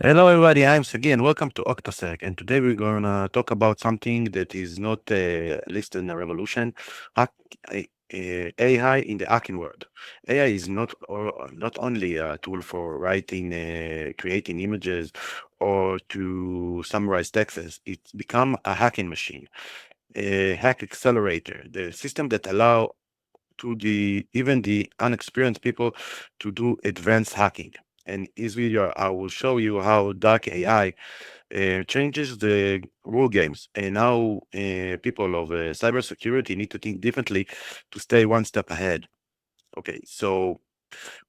Hello, everybody. I'm Sagi, and welcome to OctaSec. And today we're going to talk about something that is not listed in the revolution, hack, AI in the hacking world. AI is not only a tool for writing, creating images, or to summarize texts. It's become a hacking machine, a hack accelerator, the system that allow to the even the unexperienced people to do advanced hacking. And in this video, I will show you how dark AI changes the rule games and how people of cybersecurity need to think differently to stay one step ahead. Okay, so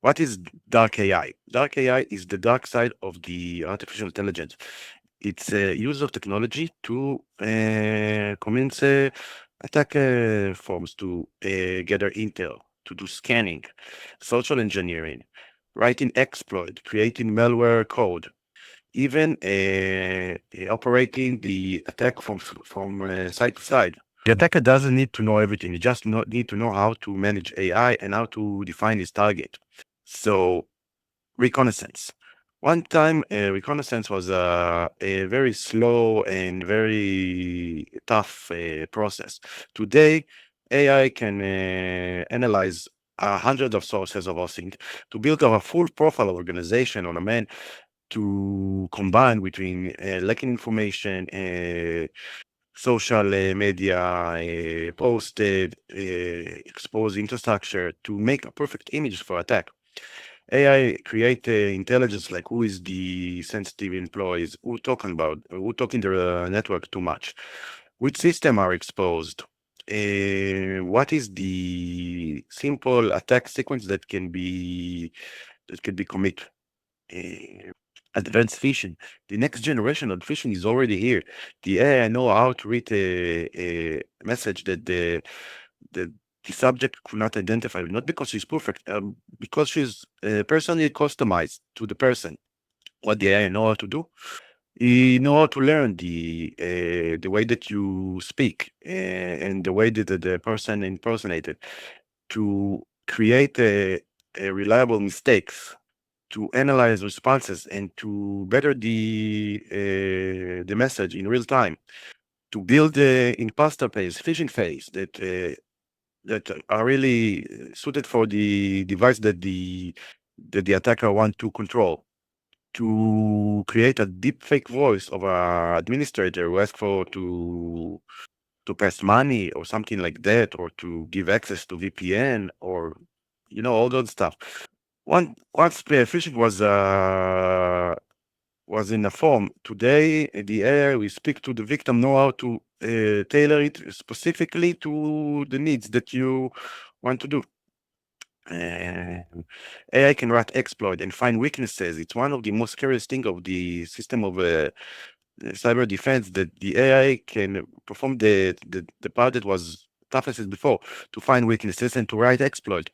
what is dark AI? Dark AI is the dark side of the artificial intelligence. It's a use of technology to convince attack forms to gather intel, to do scanning, social engineering, writing exploit, creating malware code, even operating the attack from side to side. The attacker doesn't need to know everything. He just need to know how to manage AI and how to define his target. So reconnaissance. One time, reconnaissance was a very slow and very tough process. Today, AI can analyze hundreds of sources of OSINT to build a full profile organization on a man to combine between lacking information, social media, posted, exposed infrastructure to make a perfect image for attack. AI create intelligence like who is the sensitive employees, who talking the network too much, which system are exposed, what is the simple attack sequence that can be commit. Uh, Advanced phishing. The next generation of phishing is already here. The AI know how to read a message that the the subject could not identify, not because she's perfect, because she's personally customized to the person. What the AI know how to do? You know how to learn the way that you speak and the way that the person impersonated to create a reliable mistakes, to analyze responses and to better the message in real time, to build the imposter phase, phishing phase that are really suited for the device that the attacker want to control, to create a deep fake voice of a administrator who asks for to pass money or something like that, or to give access to VPN, or all those stuff. Once phishing was in a form. Today, the AI we speak to the victim know how to tailor it specifically to the needs that you want to do. AI can write exploit and find weaknesses. It's one of the most scariest thing of the system of cyber defense, that the AI can perform the part that was toughest before, to find weaknesses and to write exploit,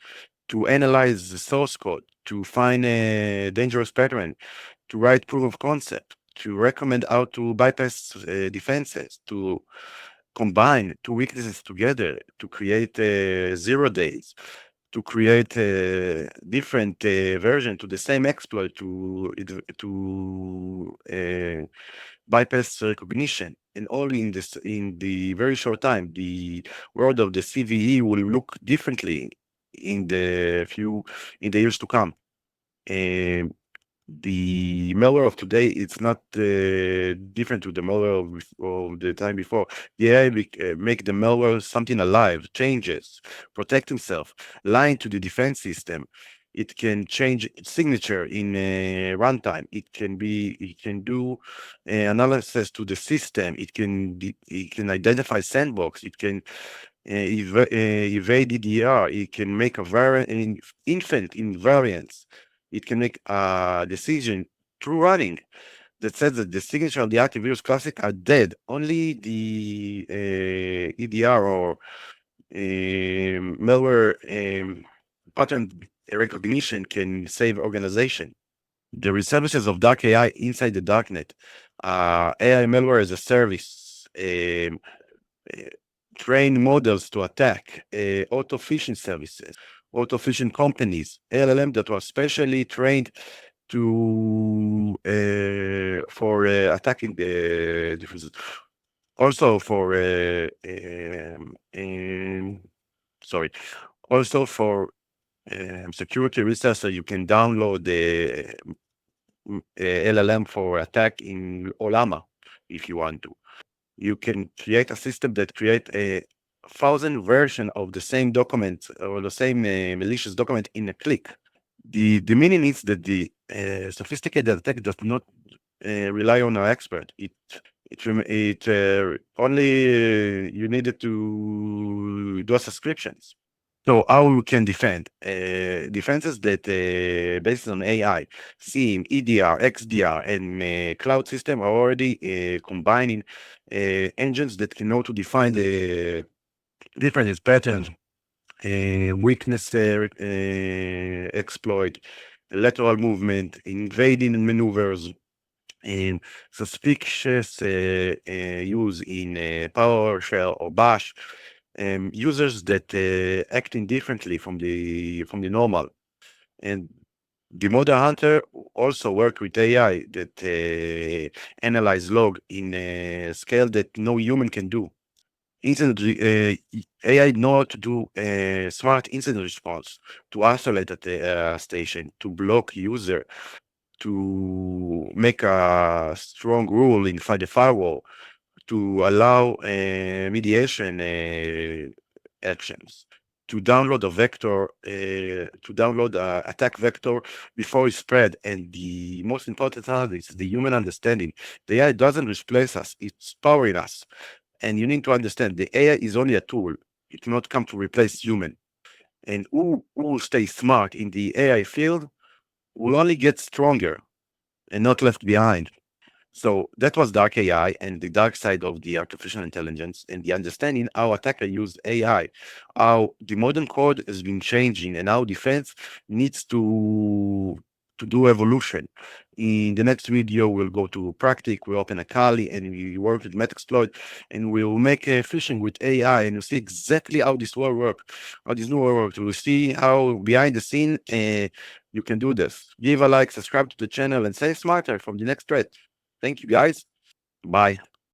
to analyze the source code, to find a dangerous pattern, to write proof of concept, to recommend how to bypass defenses, to combine two weaknesses together, to create 0 days, to create a different version to the same exploit to bypass recognition. And all in this in the very short time, the world of the CVE will look differently in the years to come. Um, the malware of today it's not different to the malware of the time before. The AI make the malware something alive, changes, protect himself, line to the defense system. It can change its signature in runtime. It can do analysis to the system. It can identify sandbox. It can evade DDR. It can make a variant, infinite invariance. It can make a decision through running that says that the signature of the active virus classic are dead. Only the EDR or malware pattern recognition can save organization. There is services of dark AI inside the darknet. AI malware as a service. Uh, Train models to attack, auto phishing services, auto phishing companies, LLM that were specially trained to for attacking the differences. Also for sorry. Also for security research, so you can download the LLM for attack in Olama if you want to. You can create a system that create a thousand version of the same document or the same malicious document in a click. The meaning is that the sophisticated attack does not rely on our expert. It only you needed to do subscriptions. So how we can defend? Defenses that based on AI, SIEM, EDR, XDR, and cloud system are already combining engines that can know to define the different patterns, weakness exploit, lateral movement, invading maneuvers, and suspicious use in PowerShell or Bash, users that acting differently from the normal. And the model hunter also work with AI that analyze log in a scale that no human can do. Incident AI know how to do smart incident response, to isolate at the station, to block user, to make a strong rule inside the firewall, to allow mediation actions, to download a vector, to download a attack vector before it's spread. And the most important part is the human understanding. The AI doesn't replace us; it's powering us. And you need to understand the AI is only a tool. It cannot come to replace human. And who will stay smart in the AI field will only get stronger and not left behind. So that was dark AI and the dark side of the artificial intelligence and the understanding how attacker use AI, how the modern code has been changing and how defense needs to do evolution. In the next video, we'll go to Practic, we open a Kali and we work with Metaxploit and we'll make a phishing with AI and you'll see exactly how this will work, how this new world works. We'll see how behind the scene you can do this. Give a like, subscribe to the channel and stay smarter from the next threat. Thank you guys. Bye.